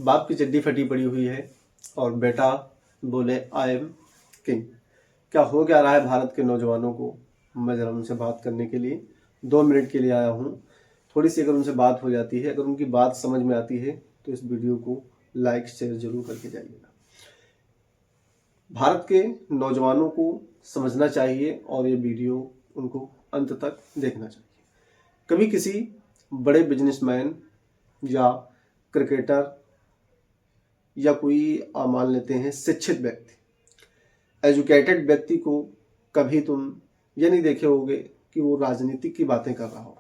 बाप की चड्डी फटी पड़ी हुई है और बेटा बोले आई एम किंग। क्या हो क्या रहा है भारत के नौजवानों को, मैं ज़रा उनसे बात करने के लिए 2 मिनट के लिए आया हूँ। थोड़ी सी अगर उनसे बात हो जाती है, अगर उनकी बात समझ में आती है तो इस वीडियो को लाइक शेयर जरूर करके जाइएगा। भारत के नौजवानों को समझना चाहिए और ये वीडियो उनको अंत तक देखना चाहिए। कभी किसी बड़े बिजनेसमैन या क्रिकेटर या कोई मान लेते हैं शिक्षित व्यक्ति, एजुकेटेड व्यक्ति को कभी तुम ये नहीं देखे होगे कि वो राजनीतिक की बातें कर रहा हो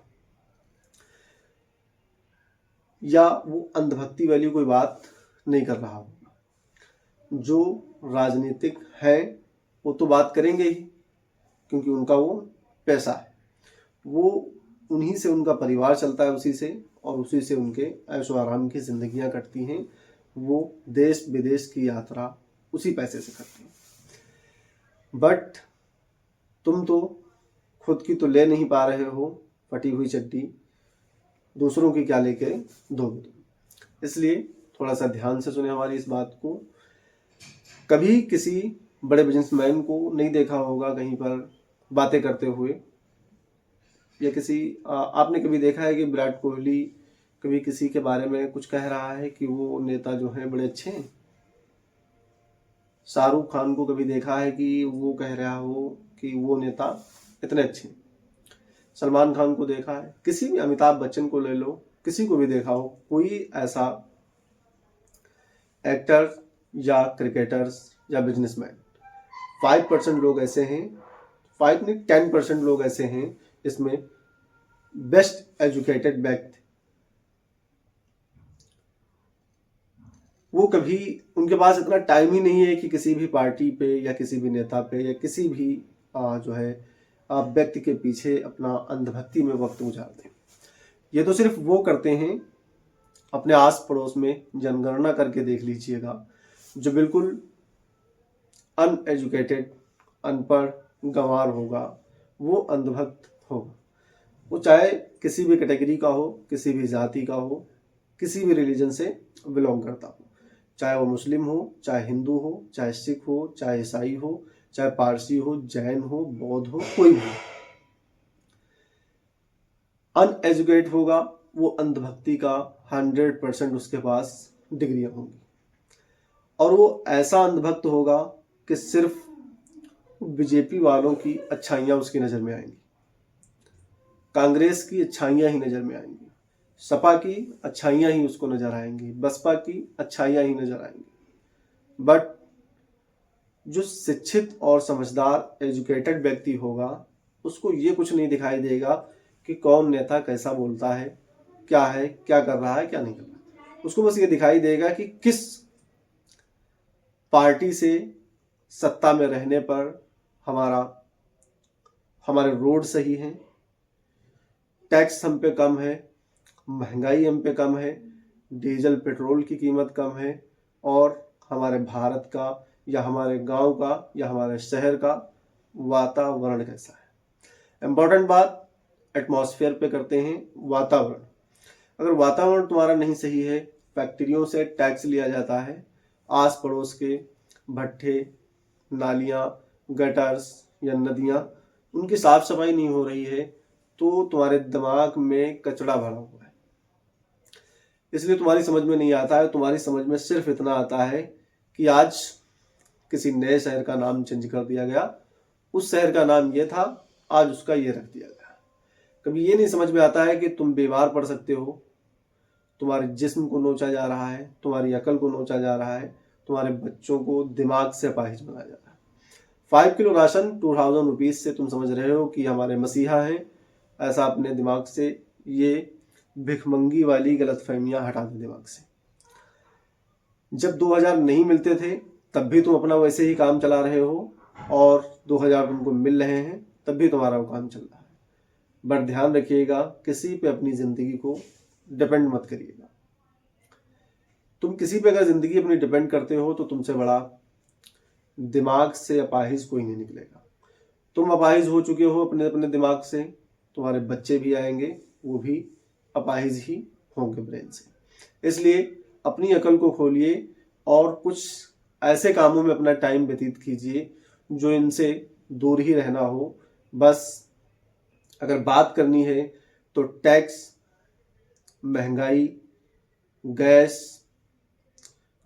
या वो अंधभक्ति वाली कोई बात नहीं कर रहा हो। जो राजनीतिक है वो तो बात करेंगे ही, क्योंकि उनका वो पैसा है, वो उन्हीं से उनका परिवार चलता है, उसी से, और उसी से उनके ऐशो आराम की जिंदगियां कटती हैं। वो देश विदेश की यात्रा उसी पैसे से करते हैं। बट तुम तो खुद की तो ले नहीं पा रहे हो फटी हुई चड्डी, दूसरों की क्या लेके दोगे तुम। इसलिए थोड़ा सा ध्यान से सुने हमारी इस बात को। कभी किसी बड़े बिजनेसमैन को नहीं देखा होगा कहीं पर बातें करते हुए, या किसी आपने कभी देखा है कि विराट कोहली कभी किसी के बारे में कुछ कह रहा है कि वो नेता जो हैं बड़े अच्छे हैं? शाहरुख खान को कभी देखा है कि वो कह रहा हो कि वो नेता इतने अच्छे हैं? सलमान खान को देखा है? किसी भी, अमिताभ बच्चन को ले लो, किसी को भी देखा हो, कोई ऐसा एक्टर या क्रिकेटर्स या बिजनेसमैन? 5% लोग ऐसे हैं, 5 नहीं 10% लोग ऐसे हैं इसमें बेस्ट एजुकेटेड व्यक्ति, वो कभी, उनके पास इतना टाइम ही नहीं है कि किसी भी पार्टी पे या किसी भी नेता पे या किसी भी जो है व्यक्ति के पीछे अपना अंधभक्ति में वक्त गुजार दें। ये तो सिर्फ वो करते हैं, अपने आस पड़ोस में जनगणना करके देख लीजिएगा, जो बिल्कुल अनएजुकेटेड, अनपढ़, गंवार होगा, वो अंधभक्त होगा। वो चाहे किसी भी कैटेगरी का हो, किसी भी जाति का हो, किसी भी रिलीजन से बिलोंग करता हो, चाहे वो मुस्लिम हो, चाहे हिंदू हो, चाहे सिख हो, चाहे ईसाई हो, चाहे पारसी हो, जैन हो, बौद्ध हो, कोई भी अनएजुकेट होगा, वो अंधभक्ति का 100% उसके पास डिग्रियां होंगी, और वो ऐसा अंधभक्त होगा कि सिर्फ बीजेपी वालों की अच्छाइयां उसकी नज़र में आएंगी, कांग्रेस की अच्छाइयां ही नज़र में आएंगी, सपा की अच्छाइयां ही उसको नज़र आएंगी, बसपा की अच्छाइयां ही नज़र आएंगी। बट जो शिक्षित और समझदार एजुकेटेड व्यक्ति होगा, उसको ये कुछ नहीं दिखाई देगा कि कौन नेता कैसा बोलता है, क्या कर रहा है, क्या नहीं कर रहा है। उसको बस ये दिखाई देगा कि किस पार्टी से सत्ता में रहने पर हमारे रोड सही हैं, टैक्स हम पे कम है, महंगाई हम पे कम है, डीजल पेट्रोल की कीमत कम है, और हमारे भारत का या हमारे गांव का या हमारे शहर का वातावरण कैसा है। इम्पोर्टेंट बात एटमॉस्फेयर पे करते हैं, वातावरण। अगर वातावरण तुम्हारा नहीं सही है, फैक्ट्रियों से टैक्स लिया जाता है, आस पड़ोस के भट्ठे, नालियाँ, गटर्स या नदियाँ, उनकी साफ सफाई नहीं हो रही है, तो तुम्हारे दिमाग में कचरा भरा हुआ है, इसलिए तुम्हारी समझ में नहीं आता है। तुम्हारी समझ में सिर्फ इतना आता है कि आज किसी नए शहर का नाम चेंज कर दिया गया, उस शहर का नाम ये था, आज उसका ये रख दिया गया। कभी ये नहीं समझ में आता है कि तुम बीमार पड़ सकते हो, तुम्हारे जिस्म को नोचा जा रहा है, तुम्हारी अकल को नोचा जा रहा है, तुम्हारे बच्चों को दिमाग से अपाहिज बनाया जा रहा है। 5 किलो राशन 2000 रुपीज़ से तुम समझ रहे हो कि हमारे मसीहा हैं। ऐसा अपने दिमाग से ये भिखमंगी वाली गलतफहमियां हटा दो दिमाग से। जब 2000 नहीं मिलते थे तब भी तुम अपना वैसे ही काम चला रहे हो, और 2000 तुमको मिल रहे हैं तब भी तुम्हारा वो काम चल रहा है। बट ध्यान रखिएगा, किसी पे अपनी जिंदगी को डिपेंड मत करिएगा। तुम किसी पे अगर जिंदगी अपनी डिपेंड करते हो तो तुमसे बड़ा दिमाग से अपाहिज कोई नहीं निकलेगा। तुम अपाहिज हो चुके हो अपने अपने दिमाग से, तुम्हारे बच्चे भी आएंगे, वो भी अपाहिज ही होंगे ब्रेन से। इसलिए अपनी अकल को खोलिए और कुछ ऐसे कामों में अपना टाइम व्यतीत कीजिए जो इनसे दूर ही रहना हो। बस अगर बात करनी है तो टैक्स, महंगाई, गैस,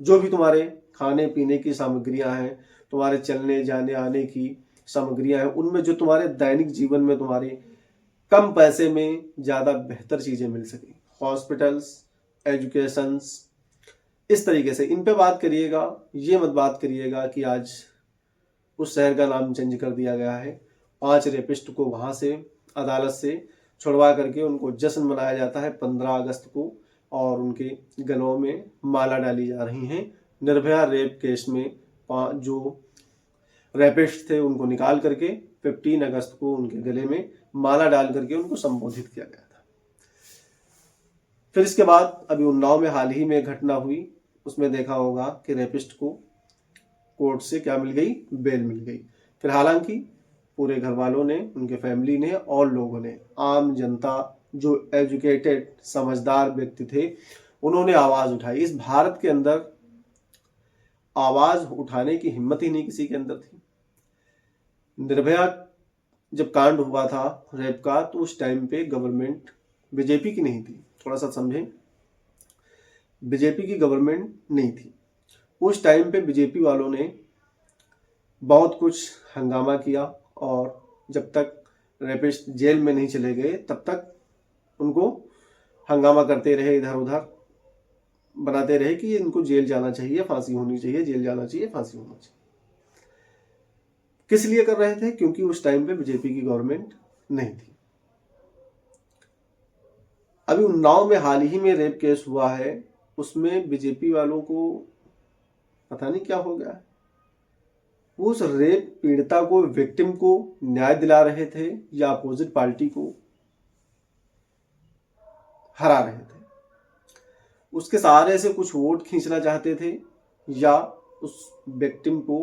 जो भी तुम्हारे खाने पीने की सामग्रियां हैं, तुम्हारे चलने जाने आने की सामग्रियां हैं, उनमें जो तुम्हारे दैनिक जीवन में तुम्हारे कम पैसे में ज़्यादा बेहतर चीज़ें मिल सकें, हॉस्पिटल्स, एजुकेशंस, इस तरीके से इन पे बात करिएगा। ये मत बात करिएगा कि आज उस शहर का नाम चेंज कर दिया गया है, 5 रेपिस्ट को वहाँ से अदालत से छुड़वा करके उनको जश्न मनाया जाता है 15 अगस्त को, और उनके गलों में माला डाली जा रही हैं। निर्भया रेप केस में जो रेपिस्ट थे उनको निकाल करके 15 अगस्त को उनके गले में माला डाल करके उनको संबोधित किया गया था। फिर इसके बाद अभी उन्नाव में हाल ही में घटना हुई, उसमें देखा होगा कि रेपिस्ट को कोर्ट से क्या मिल गई, बेल मिल गई। फिर हालांकि पूरे घर वालों ने, उनके फैमिली ने और लोगों ने, आम जनता जो एजुकेटेड समझदार व्यक्ति थे, उन्होंने आवाज उठाई। इस भारत के अंदर आवाज उठाने की हिम्मत ही नहीं किसी के अंदर थी। निर्भया जब कांड हुआ था रेप का, तो उस टाइम पे गवर्नमेंट बीजेपी की नहीं थी, थोड़ा सा समझें, बीजेपी की गवर्नमेंट नहीं थी। उस टाइम पे बीजेपी वालों ने बहुत कुछ हंगामा किया और जब तक रेपिस्ट जेल में नहीं चले गए तब तक उनको हंगामा करते रहे, इधर उधर बनाते रहे कि इनको जेल जाना चाहिए, फांसी होनी चाहिए, जेल जाना चाहिए, फांसी होना चाहिए। किस लिए कर रहे थे? क्योंकि उस टाइम पे बीजेपी की गवर्नमेंट नहीं थी। अभी उन्नाव में हाल ही में रेप केस हुआ है, उसमें बीजेपी वालों को पता नहीं क्या हो गया, उस रेप पीड़िता को, विक्टिम को न्याय दिला रहे थे या अपोजिट पार्टी को हरा रहे थे, उसके सहारे से कुछ वोट खींचना चाहते थे या उस विक्टिम को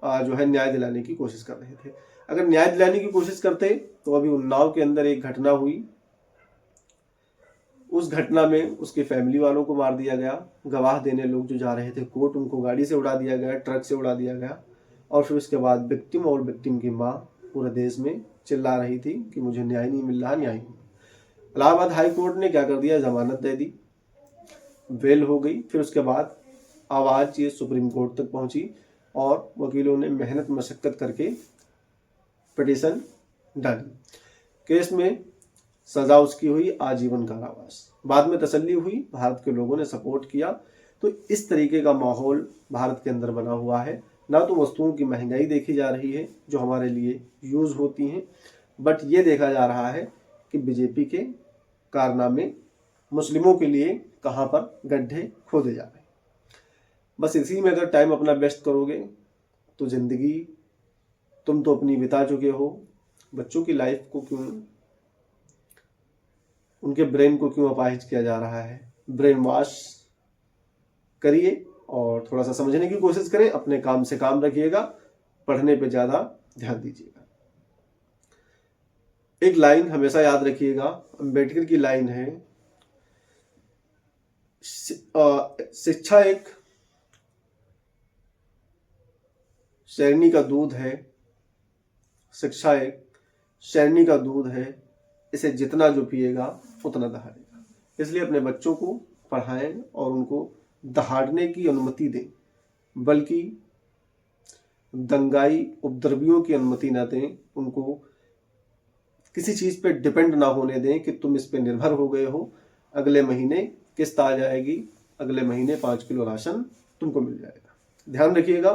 जो है न्याय दिलाने की कोशिश कर रहे थे। अगर न्याय दिलाने की कोशिश करते तो अभी उन्नाव के अंदर एक घटना हुई, उस घटना में उसके फैमिली वालों को मार दिया गया, गवाह देने लोग जो जा रहे थे कोर्ट, उनको गाड़ी से उड़ा दिया गया, ट्रक से उड़ा दिया गया, और फिर उसके बाद विक्टिम और विक्टिम की माँ पूरे देश में चिल्ला रही थी कि मुझे न्याय नहीं मिल रहा, न्याय नहीं। इलाहाबाद हाई कोर्ट ने क्या कर दिया, जमानत दे दी, बेल हो गई। फिर उसके बाद आवाज ये सुप्रीम कोर्ट तक पहुंची और वकीलों ने मेहनत मशक्कत करके पिटीशन डाली। केस में सजा उसकी हुई आजीवन कारावास। बाद में तसल्ली हुई, भारत के लोगों ने सपोर्ट किया। तो इस तरीके का माहौल भारत के अंदर बना हुआ है। ना तो वस्तुओं की महंगाई देखी जा रही है जो हमारे लिए यूज होती हैं, बट ये देखा जा रहा है कि बीजेपी के कारनामे मुस्लिमों के लिए कहाँ पर गड्ढे खोदे जा रहे हैं। बस इसी में अगर टाइम अपना वेस्ट करोगे तो जिंदगी तुम तो अपनी बिता चुके हो, बच्चों की लाइफ को क्यों, उनके ब्रेन को क्यों अपाहिज किया जा रहा है। ब्रेन वॉश करिए और थोड़ा सा समझने की कोशिश करें, अपने काम से काम रखिएगा, पढ़ने पे ज्यादा ध्यान दीजिएगा। एक लाइन हमेशा याद रखिएगा, अंबेडकर की लाइन है, शिक्षा एक शेरनी का दूध है, शिक्षा एक शेरनी का दूध है, इसे जितना जो पिएगा उतना दहाड़ेगा। इसलिए अपने बच्चों को पढ़ाएं और उनको दहाड़ने की अनुमति दें, बल्कि दंगाई उपद्रवियों की अनुमति ना दें। उनको किसी चीज पे डिपेंड ना होने दें कि तुम इस पे निर्भर हो गए हो, अगले महीने किस्त आ जाएगी, अगले महीने 5 किलो राशन तुमको मिल जाएगा। ध्यान रखिएगा,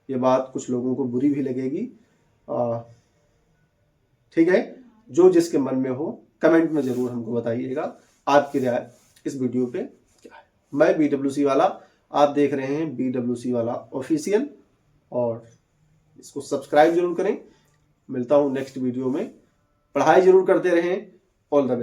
ये बात कुछ लोगों को बुरी भी लगेगी, ठीक है। जो जिसके मन में हो कमेंट में जरूर हमको बताइएगा आपकी राय इस वीडियो पे क्या है। मैं BWC वाला, आप देख रहे हैं BWC वाला ऑफिशियल, और इसको सब्सक्राइब जरूर करें। मिलता हूं नेक्स्ट वीडियो में, पढ़ाई जरूर करते रहें। All the best.